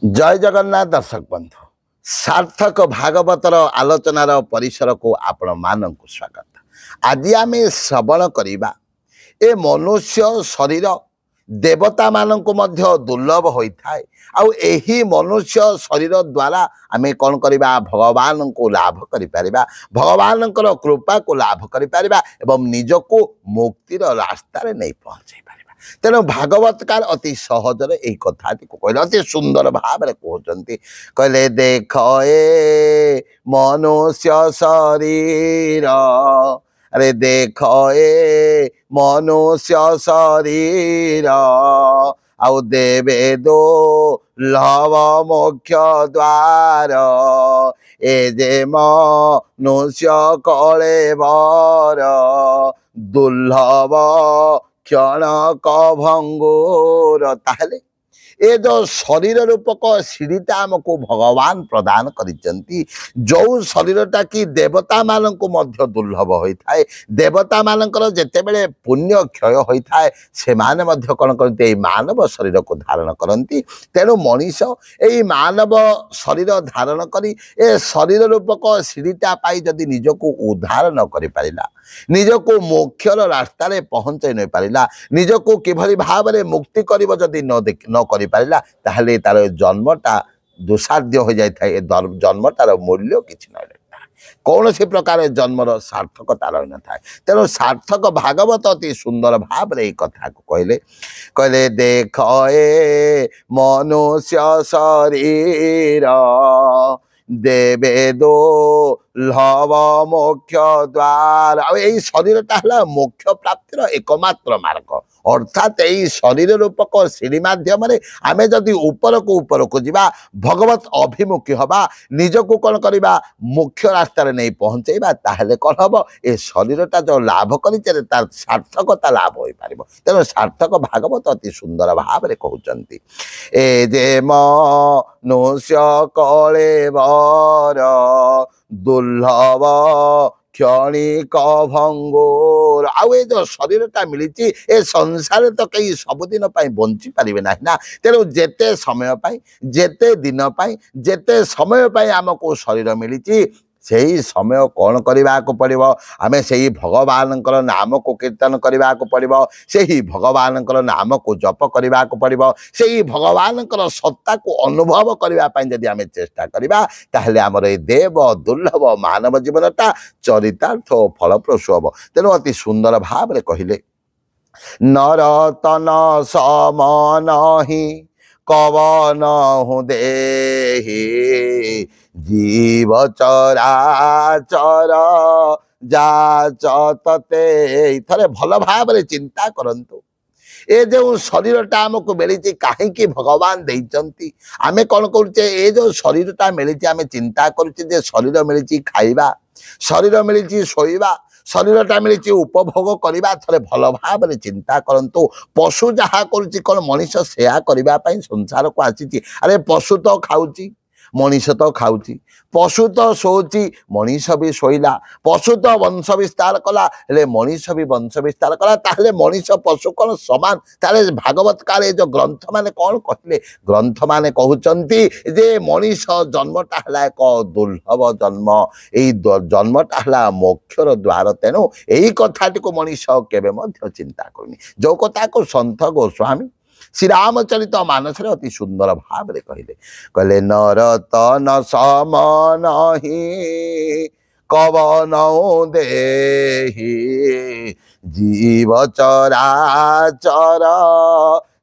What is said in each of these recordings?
जय जगन्नाथ दर्शक बंधु सार्थक भागवतर आलोचनार परिसर को आपण मानक स्वागत। आज आम श्रवण करवा ए मनुष्य शरीर देवता मानक दुर्लभ होता है। आउ एही मनुष्य शरीर द्वारा आम कौन करवा भगवान को लाभ कर भगवान कृपा को लाभ कर निजको मुक्तिर रास्तार नहीं पहुँचे पार। तेणु भागवतकार अति सहजरे यही कथाटी को कहले अति सुंदर भाव कहते कहले देख ए मनुष्य शरीर अरे देख ए मनुष्य शरीर आउ देवे दो लव मोक्ष द्वार ए जे मनुष्य कलेवर दुर्लभ क्षण भंगुर ताहले ए जो शरीर रूपक सीढ़ीटा आमको भगवान प्रदान करिसेंती। जो शरीरटा कि देवता मानक दुर्लभ होता है। देवता मानकर जेतेबेले पुण्य क्षय होता है से माने मध्य कौन करते मानव शरीर को धारण करती। तेणु मनीष यही मानव शरीर धारण करी ए शरीर रूपक सीढ़ीटा पाई जदि निजको उद्धार न कर पारिला, निजको मोक्षर रास्ता पहुँचाई नहीं पारिला, निजको किभली भाव में मुक्ति करिवो जदि न कर पारिला ताहले तार जन्मटा दुसाध्य हो जाए। जन्मटार मूल्य किछि न कौन सी प्रकार जन्मर सार्थकता रही न था। तेणु सार्थक भागवत अति सुंदर भाव रे कथा को कहले कहले देख ए मनुष्य शरीर देवे दो लव मोक्ष द्वार। यही शरीरटा है मोक्ष प्राप्तिर एकमात्र मार्ग। अर्थात यही शरीर रूपक सीढ़ी मध्यम आम जदि ऊपर को जीवा भगवत अभिमुखी हवा निजको कौन करवा मुख्य रास्तार नहीं पहुँचेबा ताहले कौन हम ए शरीरटा जो लाभ कर तार सार्थकता लाभ हो पार। तेणु सार्थक भागवत अति सुंदर भाव में कहते ए जे मनुष्य कलेवर दुर्लभ क्षणिक भंगुर। आउ ये जो शरीरटा मिली ए संसार तो कई सबुदिन बंची पारे ना ना। तेणु जेते समय जेते दिन जेते समय आमको शरीर मिली सही समय कौन करने को पड़ो आम से भगवान नाम को कीर्तन करने को पड़ो से भगवान नाम को जप करने को पड़ो से भगवान सत्ता को अनुभव करने जदि आम चेष्टा करवा ताहले आमर ए देव दुर्लभ मानव जीवनटा चरितार्थ फलप्रसू हम। तेणु अति सुंदर भाव में कहले नरतन समान ही कवन देहि जीव चराचर जाचते। थरे भल भाव में चिंता करंतु ए जो शरीरटा आमको मिली कहीं भगवान देइचंती आमे कौन करुचे ए जो शरीरटा मिली आमे चिंता करुचे जे शरीर मिली खाइबा शरीर मिली शोइबा शरीरटा मिली उपभोग करवा। थरे भल भाव में चिंता करंतु पशु जहाँ करुच्ची कौन मनीष सेया करने संसार को आसी। अरे पशु तो खाऊची मनीष तो खाऊची, पशु तो शोची मनीष भी शोला, पशु तो वंश विस्तार कला हेले मनीष भी वंश विस्तार कला। ताहले मनीष पशु कौन समान? ताहले भागवतकार जो ग्रंथ माने कौन कहले ग्रंथ माने कहउचंती जे मनीष जन्मटा हला एक दुर्लभ जन्म, एई जन्मटा हला मोक्षर द्वार। तेणु एई कथाटी को मनीष केबे मध्य चिंता करनी। जो कथा को संत गोस्वामी श्री रामचरित मानस अति सुंदर भाव में कहले कहले नरतन समान ही कवन देहि जीव चराचर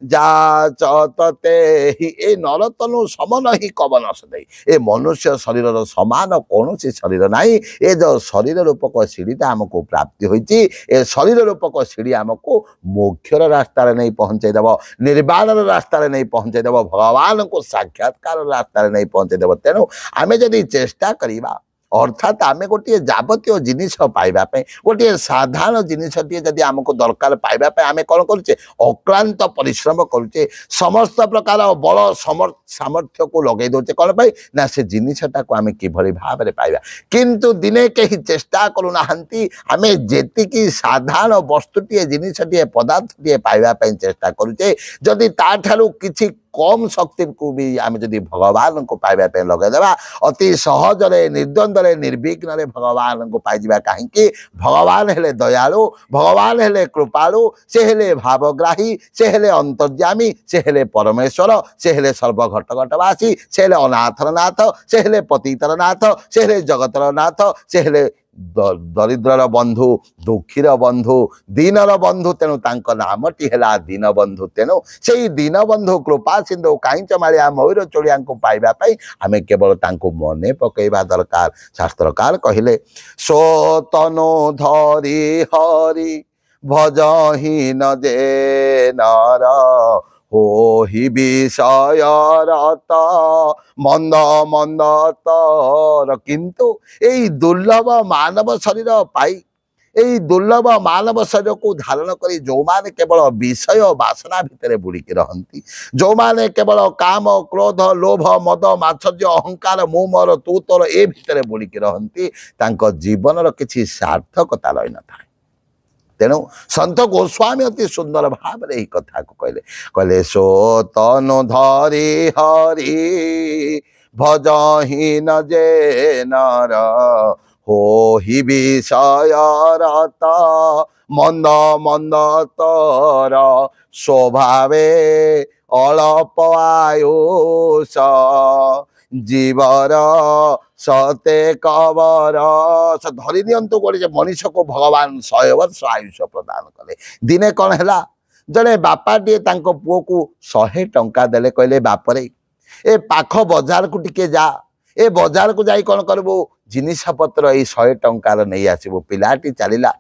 जाचते। ए नरतनु समान ही कवन दे ए मनुष्य शरीर समान कौन सी शरीर नाई। ए जो शरीर रूपक सीढ़ीटा आमको प्राप्ति होती ए शरीर रूपक सीढ़ी आमको मोक्षर रास्तार नहीं पहुँचेदेव, निर्वाणर रास्तार नहीं पहुँचेदेव, भगवान को साक्षात्कार रास्तार नहीं पहुँचेदेव। तेणु आमे जदि चेष्टा करिबा अर्थात आम गोटे जावतीय जिनिस पाइबा गोटे साधारण जिनसटे जदि आमको दरकार पाइबा आम कौन करुचे अक्लांत परिश्रम करुचे समस्त प्रकार बल सामर्थ्य को लगे दौचे कौन पाई ना से जिनसटा को आम किभली भाव में पाइबा। किंतु दिने कहीं चेष्टा करूना आम जेतिकी साधारण वस्तुटे जिनसटे पदार्थटे पाइबा चेष्टा करुचे जदि ताठारु किछि कम शक्ति को भी आम जदि भगवान को पाइबा पे लगेदेवा अति सहजरे निर्द्वंद्व निर्विघ्न भगवान को पाइबा कहीं भगवान हेले दयालु भगवान हेले कृपालु से हेले भावग्राही से हेले अंतर्यामी से हेले परमेश्वर से हेले सर्वघटघटवासी से हेले अनाथर नाथ से हेले पतितर नाथ से हेले जगतर नाथ से हेले दरिद्रर बंधु दुखीर बंधु दीनर बंधु तेणु नामटी है दीन बंधु तेणु से दीन बंधु कृपा सिंधु कहीं मालिया मयूर चोड़िया पाइबा आम केवल मने पकईवा दरकार शास्त्रकार कहले सो तनु धरी हरि भजहीन जे नर होहि विषय रत मंद मंद तर किंतु यही दुर्लभ मानव शरीर पाई यही दुर्लभ मानव शरीर को धारण करी जो माने केवल विषय वासना भितर बुड़िकी रहती जो माने केवल काम क्रोध लोभ मद मात्सर्य अहंकार मु मोर तू तोर ए भितर बुड़िकी रहती तांको जीवनर किछि सार्थकता रही न था तेणु संत गोस्वामी अति सुंदर भाव यही कथा को कहले कहले सो तनु धरी हरि भजहीन जे नर होहि विषय रत मंद मंद तर स्वभावे अल्प आयुष जीवर सते कबर धरी नियंतु गोटे मनीष को भगवान 100 वर्ष आयुष प्रदान कले दिने कौन है जड़े बापाटे पुओ को 100 टंका देले कहले बापरे ए पाख बजार को टिके जा ए बजार को जाई कौन करबो जिनिस पत्र ये 100 टंकार नहीं आसबो पिलाटी चलीला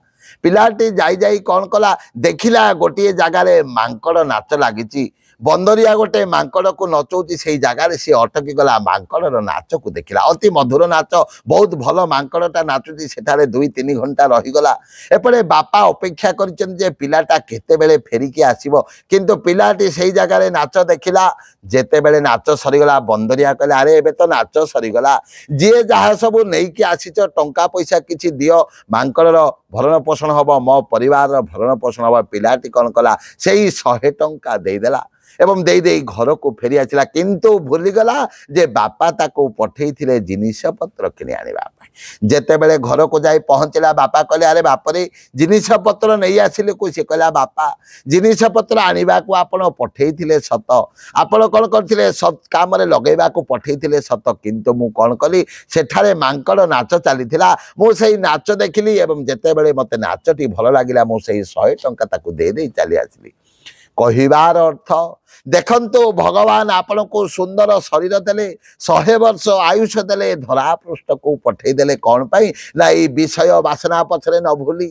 पिलाटी जाई जाई कौन कला देखिला गोटे जगार मांकड़ नाच लगी बंदरिया गोटे मांकड़ को नचौती से जगार सी अटकी गला मांकड़ नाच को देखला अति मधुर नाच बहुत भल मांकड़टा नाचुची सेठारे 2-3 घंटा रहीगला एपटे बापा अपेक्षा कर पिलाटा केते बेले फेरिकी आसीबो किंतु पिलाटी से जगार नाच देखिला जेते बेले नाच सरीगला बंदरिया कहले अरे एबे तो नाच सरीगला जी जहाँ सब नहीं कि आसीच टंका पैसा किछि दियो मांकड़र भरण पोषण हम मो परिवार भरण पोषण हम पिलाटी कौन कला से 100 टंका देदेला एवं दे दे घर को फेरी आसला किंतु भूलीगला जे बापा ताको पठे थे जिनिस पत्र किने आनिबा जेते बेले घर को जाई पहुँचला बापा कहले अरे बापरे जिनिस पत्र नहीं आसिले को से कहला बापा जिनिस पत्र आनिबा को आपण पठे थे सत आपण कौन करथिले सत काम रे लगेबा को पठे थे सत किंतु मु कौन कली सेठारे मांकड़ नाच चलीथिला मु सेही नाच देखिली एवं जेते बेले मते नाचटी भल लागिला मु सेही 100 टंका ताको दे दे चली आसिली कहिबार अर्थ देखंतु भगवान आपण को सुंदर शरीर देले 100 वर्ष आयुष देले धरा पृष्ठ को पठे देले कौन पाई ना ये विषय वासना पछरे न भूली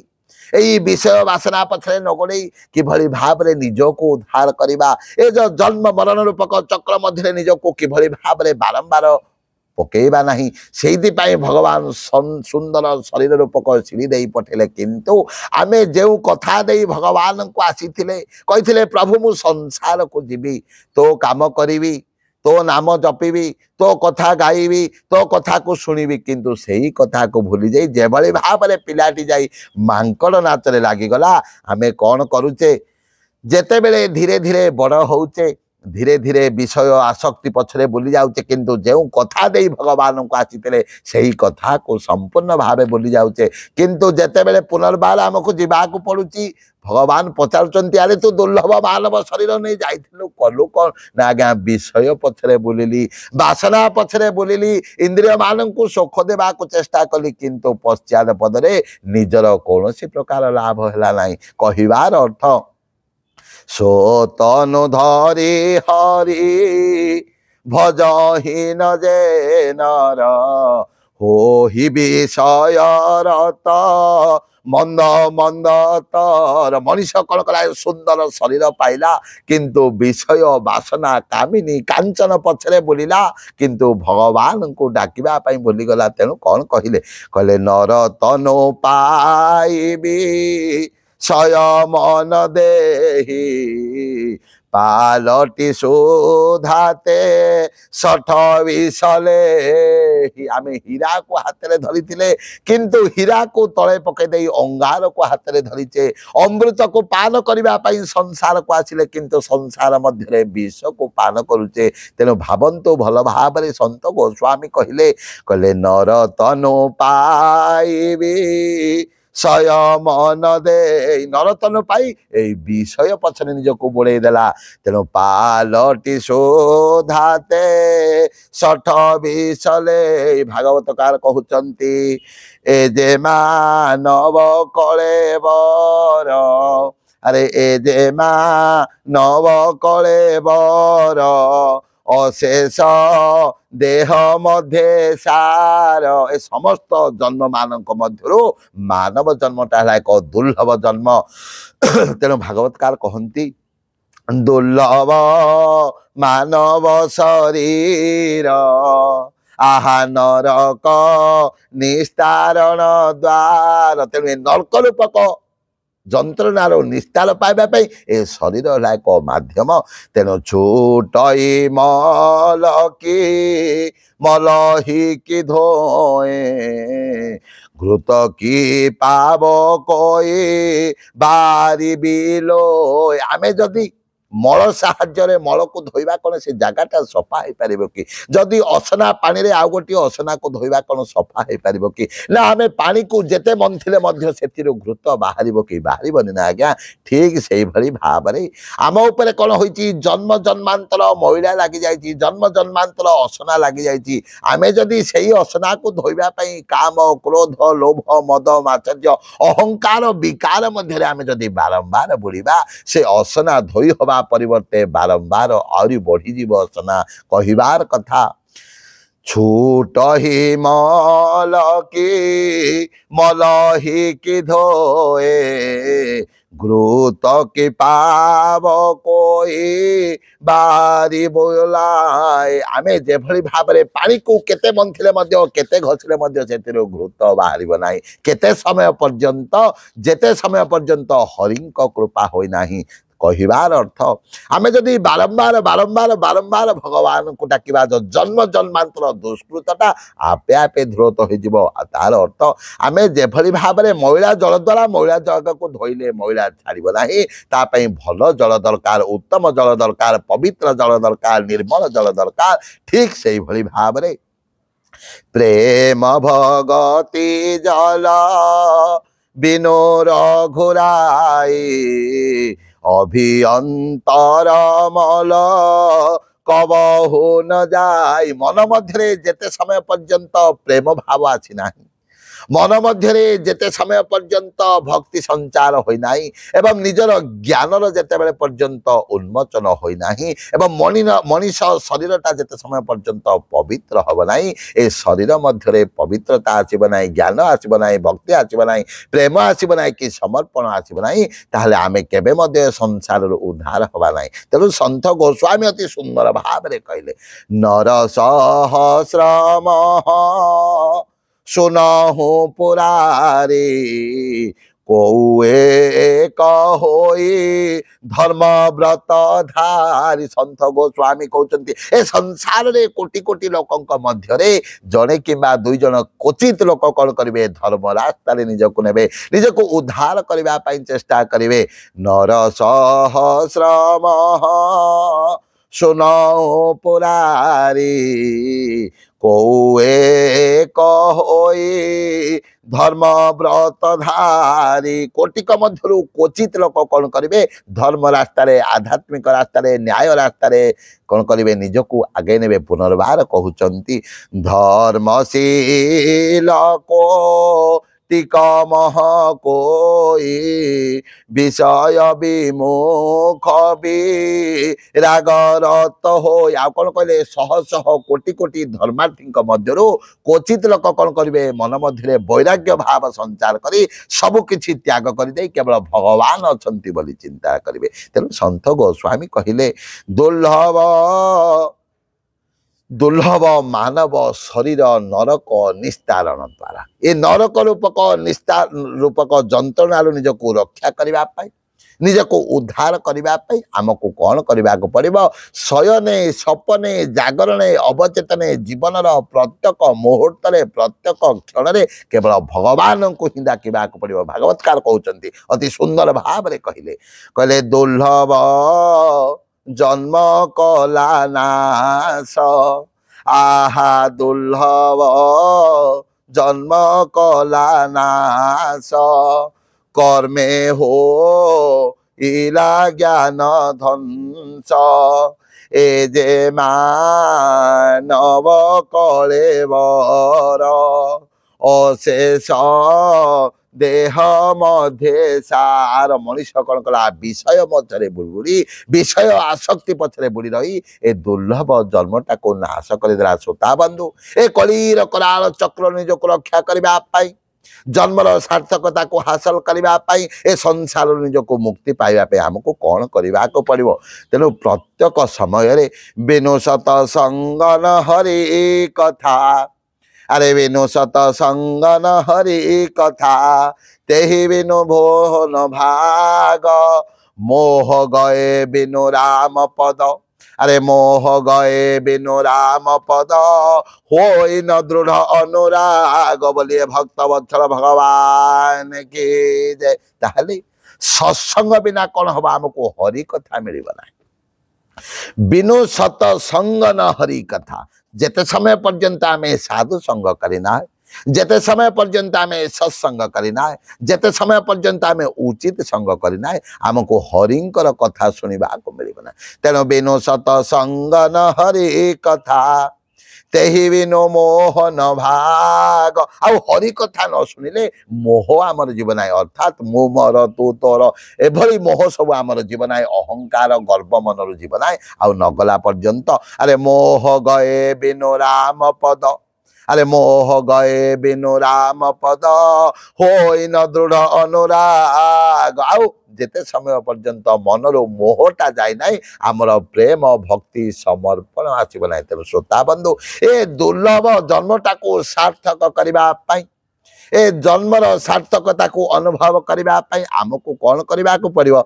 यही विषय वासना पछरे न गोड़े किभली भाव रे निज को उद्धार करिबा ए जो जन्म मरण रूपक चक्र मध्य निज को किभली भाव रे बारंबार पकेबा नहीं से भगवान सुंदर शरीर रूपक सीढ़ी दे पठेले किंतु आमे जो कथा दे भगवान को आसीथिले कहिथिले प्रभु मु संसार को जीवी तो काम करी तो नाम जपिबी तो कथा गाइबी तो कथा को सुनिबी किंतु सही कथा को भूली जाई जेभली भाव रे पिलाटी जाई मांकड़ नाच रे लागिगला आमे कौन करूचे जेते बेले धीरे धीरे बड़ होउचे धीरे धीरे विषय आसक्ति पछरे बुली जाउचे किंतु जो कथा दे भगवान को आसीते सही कथा को संपूर्ण भावे बुली जाउचे किंतु जेते बेले पुनर्बार आमको जीवाक पड़ुची भगवान पचारुचंती अरे तू दुर्लभ मानव शरीर नहीं जाइथिलु कलु कौन ना आज्ञा विषय पछरे बुलिली वासना पछरे बुलिली इंद्रिय मान को सुख देवा को चेष्टा कली किंतु पश्चात पदरे निजर कौनसी प्रकार लाभ हैला नहीं कहिबार अर्थ सो तनु धरी हरि भजहीन जे नर होहि विषय रत मंद मंद तर मनीष कौन कला सुंदर शरीर पाइला किंतु विषय वासना कामिनी कांचन पछरे बुलिला किंतु भगवान को डाकिबा पई भूली गला तेणु कौन कहिले कहले नर तनु पाइबी क्षय मन देहि ପାଲଟି ଶୋଧାତେ ଶଠ ବିଷଲେ। ଆମେ ହୀରାକୁ ହାତରେ ଧରିଥିଲେ କିନ୍ତୁ ହୀରାକୁ ତଳେ ପକାଇ ଦେଇ ଅଙ୍ଗାରକୁ ହାତରେ ଧରିଛେ। ଅମୃତକୁ ପାନ କରିବା ପାଇଁ ସଂସାରକୁ ଆସିଲେ କିନ୍ତୁ ସଂସାର ମଧ୍ୟରେ ବିଷକୁ ପାନ କରୁଛେ। ତେଣୁ ଭାବନ୍ତୁ ଭଲ ଭାବରେ ସନ୍ଥ ଗୋସ୍ୱାମୀ କହିଲେ ନରତନୁ ପାଇବି ସୟ ମନ ଦେଇ। ନରତନୁ ପାଇ ଏଇ ବିଷୟ ପଛରେ ନିଜକୁ ବୁଡ଼େଇ ଦେଲା। ତେଣୁ ପାଲଟି ଶୋଧାତେ ଶଠ ବିଷଲେ। ଭାଗବତକାର କହୁଛନ୍ତି ଏ ଯେ ମାନବ କଳେବର, ଆରେ ଏ ଯେ ମାନବ କଳେବର, ଅଶେଷ ଦେହ ମଧ୍ୟରେ ସାର। ଏ ସମସ୍ତ ଜନ୍ମ ମାନଙ୍କ ମଧ୍ୟରୁ ମାନବ ଜନ୍ମଟା ହେଲା ଏକ ଦୁର୍ଲଭ ଜନ୍ମ। ତେଣୁ ଭାଗବତକାର କହନ୍ତି ଦୁର୍ଲଭ ମାନବ ଶରୀର, ଆହା ନରକ ନିସ୍ତାରଣ ଦ୍ୱାର। ତେଣୁ ଏ ନର୍କ ରୂପକ ଯନ୍ତ୍ରଣାର ନିସ୍ତାର ପାଇବା ପାଇଁ ଏ ଶରୀର ହେଲା ଏକ ମାଧ୍ୟମ। ତେଣୁ ଛୁଟଇ ମଲକି ମଲହିକି ଧୋଏ, ଘୃତ କି ପାବ କଇ ବାରି ବିଲୋଏ। ଆମେ ଯଦି ମଳ ସାହାଯ୍ୟରେ ମଳକୁ ଧୋଇବା କ'ଣ ସେ ଜାଗାଟା ସଫା ହେଇପାରିବ କି? ଯଦି ଅସନା ପାଣିରେ ଆଉ ଗୋଟିଏ ଅସନାକୁ ଧୋଇବା କ'ଣ ସଫା ହେଇପାରିବ କି? ନା ଆମେ ପାଣିକୁ ଯେତେ ମନ୍ଥିଲେ ମଧ୍ୟ ସେଥିରୁ ଘୃତ ବାହାରିବ କି? ବାହାରିବନି ନା ଆଜ୍ଞା। ଠିକ୍ ସେଇଭଳି ଭାବରେ ଆମ ଉପରେ କ'ଣ ହୋଇଛି? ଜନ୍ମ ଜନ୍ମାନ୍ତର ମଇଳା ଲାଗିଯାଇଛି, ଜନ୍ମ ଜନ୍ମାନ୍ତର ଅସନା ଲାଗିଯାଇଛି। ଆମେ ଯଦି ସେଇ ଅସନାକୁ ଧୋଇବା ପାଇଁ କାମ, କ୍ରୋଧ, ଲୋଭ, ମଦ, ମାତ୍ସର୍ଯ୍ୟ, ଅହଙ୍କାର, ବିକାର ମଧ୍ୟରେ ଆମେ ଯଦି ବାରମ୍ବାର ବୁଡ଼ିବା, ସେ ଅସନା ଧୋଇ ହେବା ପରିବର୍ତ୍ତେ ବାରମ୍ବାର ଆହୁରି ବଢ଼ିଯିବ ଅସନା। କହିବାର କଥା ଛୁଟହି ମଲକି ମଲହିକି ଧୋଏ, ଘୃତ କି ପାବ କଇ ବାରି ବୋଲାଏ। ଆମେ ଯେଭଳି ଭାବରେ ପାଣିକୁ କେତେ ମନ୍ଥିଲେ ମଧ୍ୟ କେତେ ଘଷିଲେ ମଧ୍ୟ ସେଥିରୁ ଘୃତ ବାହାରିବ ନାହିଁ। କେତେ ସମୟ ପର୍ଯ୍ୟନ୍ତ? ଯେତେ ସମୟ ପର୍ଯ୍ୟନ୍ତ ହରିଙ୍କ କୃପା ହୋଇନାହିଁ। କହିବାର ଅର୍ଥ ଆମେ ଯଦି ବାରମ୍ବାର ବାରମ୍ବାର ବାରମ୍ବାର ଭଗବାନଙ୍କୁ ଡାକିବା, ଜନ୍ମ ଜନ୍ମାନ୍ତର ଦୁଷ୍କୃତଟା ଆପେ ଆପେ ଦୂରତ ହୋଇଯିବ। ତାର ଅର୍ଥ ଆମେ ଯେଭଳି ଭାବରେ ମଇଳା ଜଳ ଦ୍ୱାରା ମଇଳା ଜଳକୁ ଧୋଇଲେ ମଇଳା ଛାଡ଼ିବ ନାହିଁ, ତା ପାଇଁ ଭଲ ଜଳ ଦରକାର, ଉତ୍ତମ ଜଳ ଦରକାର, ପବିତ୍ର ଜଳ ଦରକାର, ନିର୍ମଳ ଜଳ ଦରକାର। ଠିକ୍ ସେଇଭଳି ଭାବରେ ପ୍ରେମ ଭଗତି ଜଳ ବିନୁ ରଘୁରାଇ, ଅଭିଅନ୍ତର ମଲ କବହୁ ନ ଯାଇ। ମନ ମଧ୍ୟରେ ଯେତେ ସମୟ ପର୍ଯ୍ୟନ୍ତ ପ୍ରେମ ଭାବ ଆସିନାହିଁ, ମନ ମଧ୍ୟରେ ଯେତେ ସମୟ ପର୍ଯ୍ୟନ୍ତ ଭକ୍ତି ସଞ୍ଚାର ହୋଇନାହିଁ ଏବଂ ନିଜର ଜ୍ଞାନର ଯେତେବେଳେ ପର୍ଯ୍ୟନ୍ତ ଉନ୍ମୋଚନ ହୋଇନାହିଁ ଏବଂ ମଣିଷ ଶରୀରଟା ଯେତେ ସମୟ ପର୍ଯ୍ୟନ୍ତ ପବିତ୍ର ହେବ ନାହିଁ, ଏ ଶରୀର ମଧ୍ୟରେ ପବିତ୍ରତା ଆସିବ ନାହିଁ, ଜ୍ଞାନ ଆସିବ ନାହିଁ, ଭକ୍ତି ଆସିବ ନାହିଁ, ପ୍ରେମ ଆସିବ ନାହିଁ, କି ସମର୍ପଣ ଆସିବ ନାହିଁ, ତାହେଲେ ଆମେ କେବେ ମଧ୍ୟ ସଂସାରରୁ ଉଦ୍ଧାର ହେବା ନାହିଁ। ତେଣୁ ସନ୍ଥ ଗୋସ୍ୱାମୀ ଅତି ସୁନ୍ଦର ଭାବରେ କହିଲେ ନର ସହସ୍ରମ ସୁନହୁ ପୁରାରେ, କୋଉ ଏକ ହୋଇ ଧର୍ମବ୍ରତ ଧାରି। ସନ୍ଥ ଗୋସ୍ୱାମୀ କହୁଛନ୍ତି ଏ ସଂସାରରେ କୋଟି କୋଟି ଲୋକଙ୍କ ମଧ୍ୟରେ ଜଣେ କିମ୍ବା ଦୁଇ ଜଣ କ୍ୱଚିତ ଲୋକ କ'ଣ କରିବେ? ଧର୍ମ ରାସ୍ତାରେ ନିଜକୁ ନେବେ, ନିଜକୁ ଉଦ୍ଧାର କରିବା ପାଇଁ ଚେଷ୍ଟା କରିବେ। ନର ସହସ୍ରମ ସୁନହୁ ପୁରାରେ, କୋଉ ଏକ ହୋଇ ଧର୍ମବ୍ରତ ଧାରି। କୋଟିକ ମଧ୍ୟରୁ କ୍ୱଚିତ ଲୋକ କ'ଣ କରିବେ? ଧର୍ମ ରାସ୍ତାରେ, ଆଧ୍ୟାତ୍ମିକ ରାସ୍ତାରେ, ନ୍ୟାୟ ରାସ୍ତାରେ କ'ଣ କରିବେ? ନିଜକୁ ଆଗେଇ ନେବେ। ପୁନର୍ବାର କହୁଛନ୍ତି ଧର୍ମଶୀଳ କୋଟିକ ମହ କୋଇ, ବିଷୟ ବିମୁଖ ବିରାଗରତ ହୋଇ। ଆଉ କ'ଣ କହିଲେ? ଶହ ଶହ କୋଟି କୋଟି ଧର୍ମାର୍ଥୀଙ୍କ ମଧ୍ୟରୁ କ୍ୱଚିତ ଲୋକ କ'ଣ କରିବେ? ମନ ମଧ୍ୟରେ ବୈରାଗ୍ୟ ଭାବ ସଞ୍ଚାର କରି ସବୁ କିଛି ତ୍ୟାଗ କରିଦେଇ କେବଳ ଭଗବାନ ଅଛନ୍ତି ବୋଲି ଚିନ୍ତା କରିବେ। ତେଣୁ ସନ୍ଥ ଗୋସ୍ୱାମୀ କହିଲେ ଦୁର୍ଲଭ ମାନବ ଶରୀର ନରକ ନିସ୍ତାରଣ ଦ୍ୱାରା। ଏ ନରକ ରୂପକ ରୂପକ ଯନ୍ତ୍ରଣାରୁ ନିଜକୁ ରକ୍ଷା କରିବା ପାଇଁ, ନିଜକୁ ଉଦ୍ଧାର କରିବା ପାଇଁ ଆମକୁ କ'ଣ କରିବାକୁ ପଡ଼ିବ? ଶୟନେ ସପନେ ଜାଗରଣେ ଅବଚେତନେ ଜୀବନର ପ୍ରତ୍ୟେକ ମୁହୂର୍ତ୍ତରେ ପ୍ରତ୍ୟେକ କ୍ଷଣରେ କେବଳ ଭଗବାନଙ୍କୁ ହିଁ ଡାକିବାକୁ ପଡ଼ିବ। ଭାଗବତକାର କହୁଛନ୍ତି ଅତି ସୁନ୍ଦର ଭାବରେ କହିଲେ ଦୁର୍ଲଭ ଜନ୍ମ କଲା ନାଶ ଆହା ଦୁର୍ଲଭ ଜନ୍ମ କଲା ନାଶ কর্মে হইলা জ্ঞান ধ্বংস এ যে মানব কলেবর অশেষ দেহ মধ্যে সার মଣିষ কଣ কଲା ବିଷୟ ମଧ୍ୟରେ ବୁଡ଼ି ବିଷୟ ଆସକ୍ତି ପଛରେ ବୁଡ଼ି ରହି ଏ ଦୁର୍ଲଭ ଜନ୍ମଟାକୁ ନାଶ କରିଦେଲା। ଶ୍ରୋତା ବନ୍ଧୁ, ଏ କଳିର କରାଳ ଚକ୍ର ନିଜକୁ ରକ୍ଷା କରିବା ପାଇଁ ଜନ୍ମର ସାର୍ଥକତାକୁ ହାସଲ କରିବା ପାଇଁ ଏ ସଂସାରରୁ ନିଜକୁ ମୁକ୍ତି ପାଇବା ପାଇଁ ଆମକୁ କ'ଣ କରିବାକୁ ପଡ଼ିବ? ତେଣୁ ପ୍ରତ୍ୟେକ ସମୟରେ ବିନୁ ସତ ସଙ୍ଗନ ହରି କଥା ଆରେ ବିନୁ ସତ ସଙ୍ଗନ ହରି କଥା ତେହି ବିନୁ ଭୋହନ ଭାଗ ମୋହ ଗଏ ବିନୁ ରାମ ପଦ আরে মোহ গয়ে বিনু রাম পদ হই ন দৃঢ় অনুরাগ বলিয়ে ভক্ত বৎসল ভগবান কি জয়। তাহলে সৎসঙ্গ বিনা কোন হব? আমাকে হরি কথা মিলিব না। বিনু সত সঙ্গ ন হরি কথা যেতে সময় পর্যন্ত আমি সাধু সঙ্গ করি না, যেতে সময় পর্যন্ত আমি সৎসঙ্গ করি না, যেতে সময় পর্যন্ত আমি উচিত সঙ্গ করি না, আমাকে হরিঙ্কর কথা শুনিବାକୁ মিলিব না। তেণু বিনু সত সঙ্গ ন হরি কথা তেহি বিনু মোহন ভাগ। ଆଉ ହରି କଥା ନ ଶୁଣିଲେ ମୋହ ଆମର ଯିବ ନାହିଁ, ଅର୍ଥାତ୍ ମୁଁ ମୋର ତୁ ତୋର ଏଭଳି ମୋହ ସବୁ ଆମର ଯିବ ନାହିଁ, ଅହଙ୍କାର ଗର୍ବ ମନରୁ ଯିବ ନାହିଁ। ଆଉ ନଗଲା ପର୍ଯ୍ୟନ୍ତ ଆରେ ମୋହ ଗଏ ବିନୁ ରାମ ପଦ আরে মোহ গয়ে বিনু রাম পদ হই ন দৃঢ় অনুরাগ। আউ যেতে সময় পর্যন্ত মনর মোহটা যায় নাই, আমার প্রেম ভক্তি সমর্পণ আসিব নাই। তেমন শ্রোতা বন্ধু, এ দুর্লভ জন্মটাকে সার্থক করা এ জন্মর সার্থকতাকে অনুভব করা আমକୁ କ'ଣ କରିବାକୁ ପଡ଼ିବ?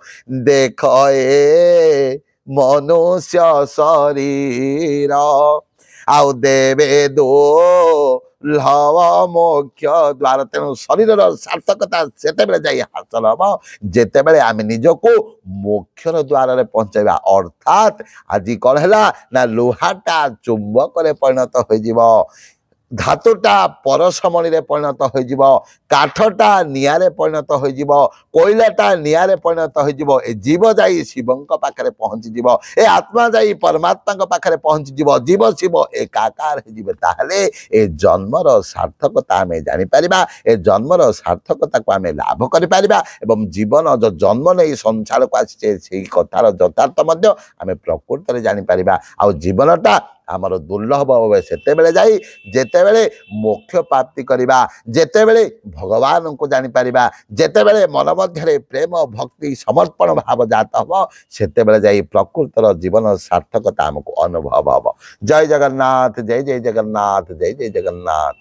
দেখ এ মনুষ্য শরীর ଆଉ ଦେବେ ଦୁର୍ଲଭ ମୋକ୍ଷ ଦ୍ୱାର। ତେଣୁ ଶରୀରର ସାର୍ଥକତା ସେତେବେଳେ ଯାଇ ହାସଲ ହବ ଯେତେବେଳେ ଆମେ ନିଜକୁ ମୋକ୍ଷର ଦ୍ୱାରରେ ପହଞ୍ଚାଇବା। ଅର୍ଥାତ୍ ଆଜି କ'ଣ ହେଲା ନା ଲୁହାଟା ଚୁମ୍ବକରେ ପରିଣତ ହୋଇଯିବ, ଧାତୁଟା ପରଶମଣିରେ ପରିଣତ ହୋଇଯିବ, କାଠଟା ନିଆଁରେ ପରିଣତ ହୋଇଯିବ, କୋଇଲାଟା ନିଆଁରେ ପରିଣତ ହୋଇଯିବ। ଏ ଜୀବ ଯାଇ ଶିବଙ୍କ ପାଖରେ ପହଞ୍ଚିଯିବ, ଏ ଆତ୍ମା ଯାଇ ପରମାତ୍ମାଙ୍କ ପାଖରେ ପହଞ୍ଚିଯିବ, ଜୀବ ଶିବ ଏକାକାର ହେଇଯିବେ। ତାହେଲେ ଏ ଜନ୍ମର ସାର୍ଥକତା ଆମେ ଜାଣିପାରିବା, ଏ ଜନ୍ମର ସାର୍ଥକତାକୁ ଆମେ ଲାଭ କରିପାରିବା ଏବଂ ଜୀବନ ଯେଉଁ ଜନ୍ମ ନେଇ ସଂସାରକୁ ଆସିଛେ ସେଇ କଥାର ଯଥାର୍ଥ ମଧ୍ୟ ଆମେ ପ୍ରକୃତରେ ଜାଣିପାରିବା। ଆଉ ଜୀବନଟା ଆମର ଦୁର୍ଲଭ ଭାବେ ସେତେବେଳେ ଯାଇ ଯେତେବେଳେ ମୋକ୍ଷ ପ୍ରାପ୍ତି କରିବା, ଯେତେବେଳେ ଭଗବାନଙ୍କୁ ଜାଣିପାରିବା, ଯେତେବେଳେ ମନ ମଧ୍ୟରେ ପ୍ରେମ ଭକ୍ତି ସମର୍ପଣ ଭାବ ଜାତ ହେବ, ସେତେବେଳେ ଯାଇ ପ୍ରକୃତର ଜୀବନ ସାର୍ଥକତା ଆମକୁ ଅନୁଭବ ହେବ। ଜୟ ଜଗନ୍ନାଥ, ଜୟ ଜୟ ଜଗନ୍ନାଥ, ଜୟ ଜୟ ଜଗନ୍ନାଥ।